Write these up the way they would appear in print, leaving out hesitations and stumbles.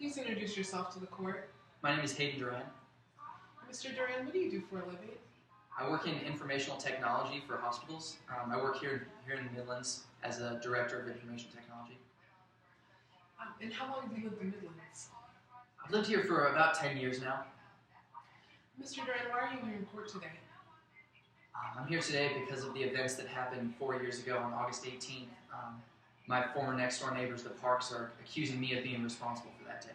Please introduce yourself to the court. My name is Hayden Duran. Mr. Duran, what do you do for a living? I work in informational technology for hospitals. I work here in the Midlands as a director of information technology. And how long have you lived in the Midlands? I've lived here for about 10 years now. Mr. Duran, why are you here in court today? I'm here today because of the events that happened 4 years ago on August 18th. My former next-door neighbors, the Parks, are accusing me of being responsible for that day.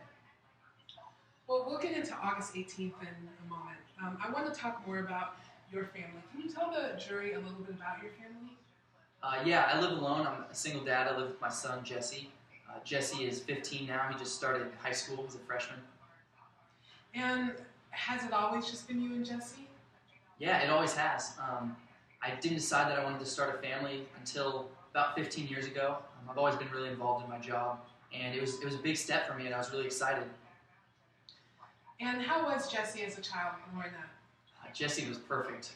Well, we'll get into August 18th in a moment. I want to talk more about your family. Can you tell the jury a little bit about your family? Yeah, I live alone. I'm a single dad. I live with my son, Jesse. Jesse is 15 now. He just started high school. He's a freshman. And has it always just been you and Jesse? Yeah, it always has. I didn't decide that I wanted to start a family until about 15 years ago. I've always been really involved in my job, and it was a big step for me, and I was really excited. And how was Jesse as a child growing up? Jesse was perfect,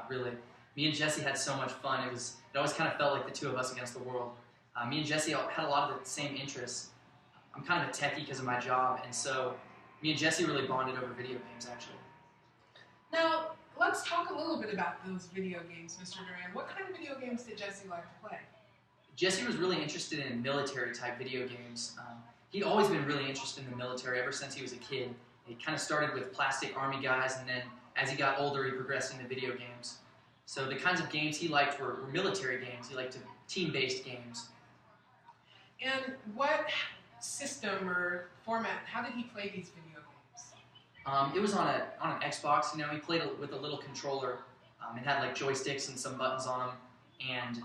really. Me and Jesse had so much fun. It always kind of felt like the two of us against the world. Me and Jesse had a lot of the same interests. I'm kind of a techie because of my job, and so me and Jesse really bonded over video games, actually. Now, let's talk a little bit about those video games, Mr. Duran. What kind of video games did Jesse like to play? Jesse was really interested in military-type video games. He'd always been really interested in the military ever since he was a kid. He kind of started with plastic army guys, and then as he got older, he progressed into video games. So the kinds of games he liked were military games. He liked team-based games. And what system or format, how did he play these video games? It was on an Xbox. You know, he played with a little controller. It had like joysticks and some buttons on them, and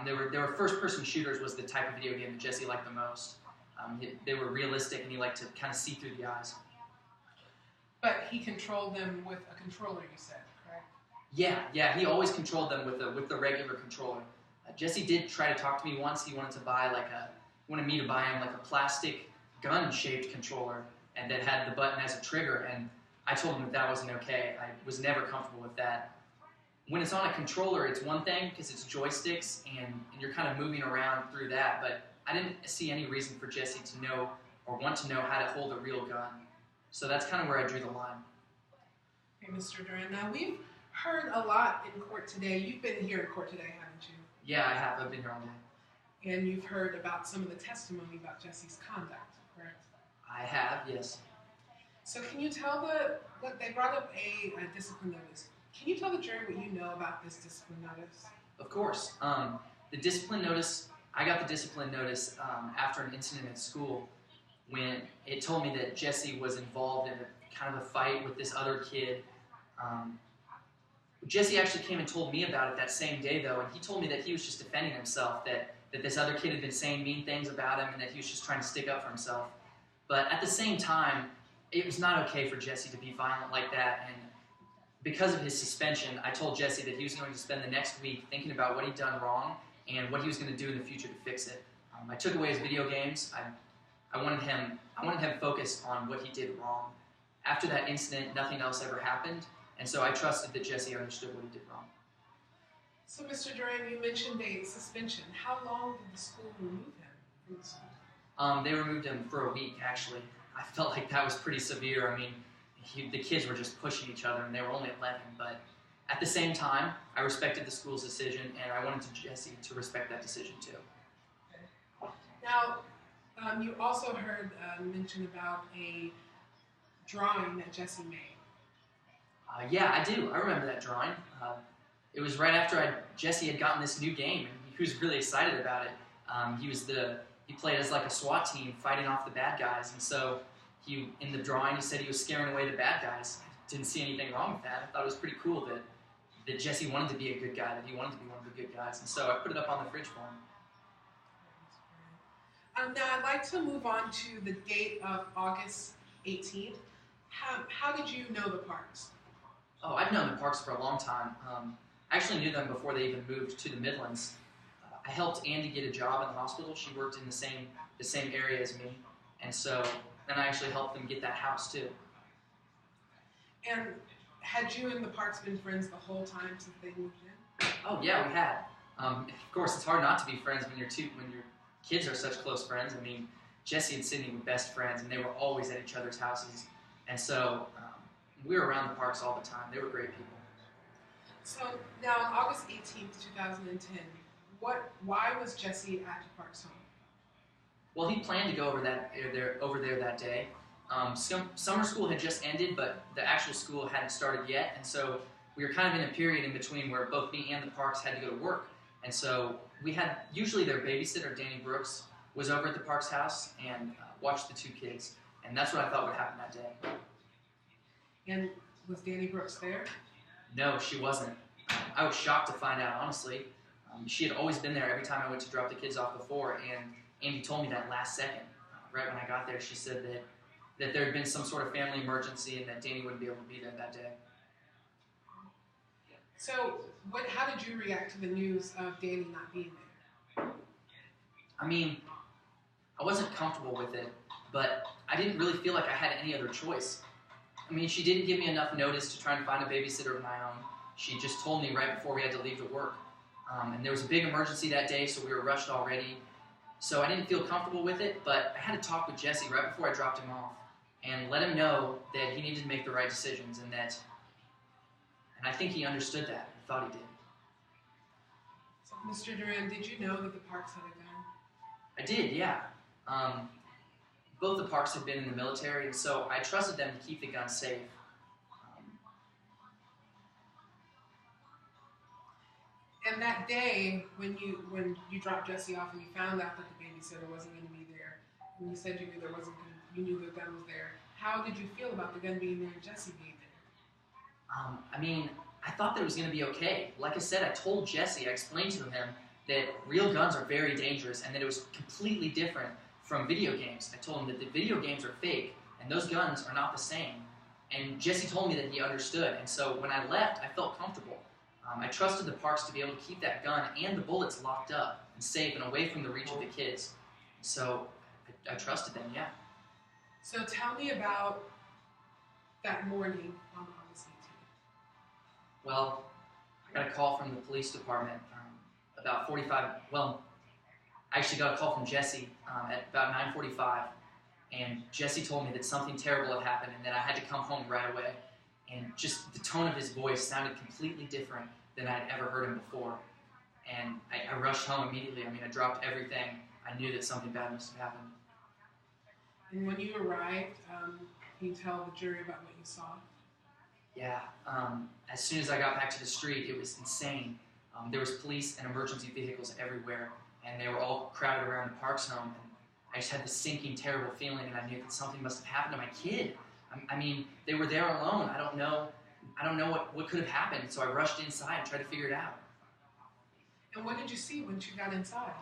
there were first-person shooters was the type of video game that Jesse liked the most. They were realistic, and he liked to kind of see through the eyes. But he controlled them with a controller, you said, correct? Yeah. He always controlled them with the regular controller. Jesse did try to talk to me once. He wanted me to buy him like a plastic gun-shaped controller, and that had the button as a trigger. And I told him that wasn't okay. I was never comfortable with that. When it's on a controller, it's one thing because it's joysticks and you're kind of moving around through that. But I didn't see any reason for Jesse to know or want to know how to hold a real gun. So that's kind of where I drew the line. Okay, Mr. Duran. Now, we've heard a lot in court today. You've been here in court today, haven't you? Yeah, I have. I've been here all day. And you've heard about some of the testimony about Jesse's conduct, correct? I have, yes. So can you tell they brought up a discipline notice. Can you tell the jury what you know about this discipline notice? Of course. The discipline notice, I got the discipline notice after an incident at school when it told me that Jesse was involved in a kind of a fight with this other kid. Jesse actually came and told me about it that same day, though, and he told me that he was just defending himself, that this other kid had been saying mean things about him and that he was just trying to stick up for himself. But at the same time, it was not okay for Jesse to be violent like that, and because of his suspension, I told Jesse that he was going to spend the next week thinking about what he'd done wrong and what he was going to do in the future to fix it. I took away his video games. I wanted him focused on what he did wrong. After that incident, nothing else ever happened, and so I trusted that Jesse understood what he did wrong. So, Mr. Duran, you mentioned a suspension. How long did the school remove him from the school? They removed him for a week, actually. I felt like that was pretty severe. I mean, the kids were just pushing each other, and they were only 11. But at the same time, I respected the school's decision, and I wanted Jesse to respect that decision too. Okay. Now, you also heard mention about a drawing that Jesse made. Yeah, I do. I remember that drawing. It was right after Jesse had gotten this new game, and he was really excited about it. He played as like a SWAT team fighting off the bad guys, and so in the drawing he said he was scaring away the bad guys. I didn't see anything wrong with that. I thought it was pretty cool that Jesse wanted to be a good guy, that he wanted to be one of the good guys, and so I put it up on the fridge for him. Now I'd like to move on to the date of August 18th. How did you know the Parks? Oh, I've known the Parks for a long time. I actually knew them before they even moved to the Midlands. I helped Andy get a job in the hospital. She worked in the same area as me, and so then I actually helped them get that house too. And had you and the Parks been friends the whole time since they moved in? Oh yeah, we had. Of course, it's hard not to be friends when your kids are such close friends. I mean, Jesse and Sydney were best friends, and they were always at each other's houses. And so we were around the parks all the time. They were great people. So now on August 18th, 2010, why was Jesse at the park's home? Well, he planned to go over there that day. Summer school had just ended, but the actual school hadn't started yet, and so we were kind of in a period in between where both me and the parks had to go to work. And so we had, usually their babysitter, Danny Brooks, was over at the park's house and watched the two kids. And that's what I thought would happen that day. And was Danny Brooks there? No, she wasn't. I was shocked to find out, honestly. She had always been there every time I went to drop the kids off before, and Andy told me that last second. Right when I got there, she said that there had been some sort of family emergency and that Danny wouldn't be able to be there that day. So, how did you react to the news of Danny not being there? I mean, I wasn't comfortable with it, but I didn't really feel like I had any other choice. I mean, she didn't give me enough notice to try and find a babysitter of my own. She just told me right before we had to leave to work. And there was a big emergency that day, so we were rushed already. So I didn't feel comfortable with it, but I had to talk with Jesse right before I dropped him off and let him know that he needed to make the right decisions, and I think he understood that. I thought he did. So, Mr. Duran, did you know that the parks had a gun? I did, yeah. Both the parks had been in the military, and so I trusted them to keep the gun safe. And that day, when you dropped Jesse off and you found out that the babysitter wasn't going to be there, and you said you knew the gun was there, how did you feel about the gun being there and Jesse being there? I mean, I thought that it was going to be okay. Like I said, I told Jesse, I explained to him that real guns are very dangerous and that it was completely different from video games. I told him that the video games are fake and those guns are not the same. And Jesse told me that he understood. And so when I left, I felt comfortable. I trusted the parks to be able to keep that gun and the bullets locked up and safe and away from the reach of the kids. So I trusted them, yeah. So tell me about that morning on August 18th. Well, I got a call from the police department about 45, well, I actually got a call from Jesse at about 9:45, and Jesse told me that something terrible had happened and that I had to come home right away. And just the tone of his voice sounded completely different than I'd ever heard him before. And I rushed home immediately. I mean, I dropped everything. I knew that something bad must have happened. And when you arrived, can you tell the jury about what you saw? Yeah. As soon as I got back to the street, it was insane. There was police and emergency vehicles everywhere, and they were all crowded around the park's home. And I just had this sinking, terrible feeling, and I knew that something must have happened to my kid. I mean, they were there alone. I don't know what could have happened. So I rushed inside and tried to figure it out. And what did you see once you got inside?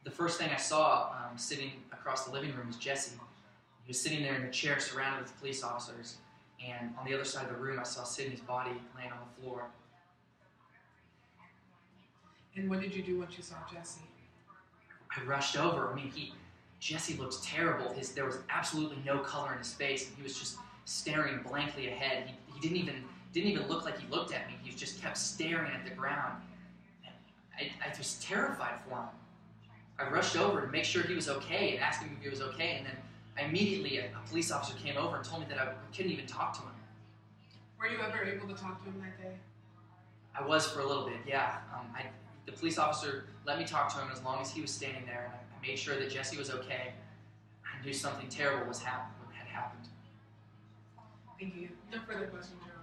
The first thing I saw sitting across the living room was Jesse. He was sitting there in a chair surrounded with police officers. And on the other side of the room, I saw Sydney's body laying on the floor. And what did you do once you saw Jesse? I rushed over. I mean, Jesse looked terrible. There was absolutely no color in his face, and he was just staring blankly ahead. He didn't even look like he looked at me. He just kept staring at the ground. And I was terrified for him. I rushed over to make sure he was okay and asked him if he was okay, and then immediately a police officer came over and told me that I couldn't even talk to him. Were you ever able to talk to him that day? I was for a little bit, yeah. The police officer let me talk to him as long as he was standing there, and I made sure that Jesse was okay. I knew something terrible had happened. Thank you. No further questions, Duran.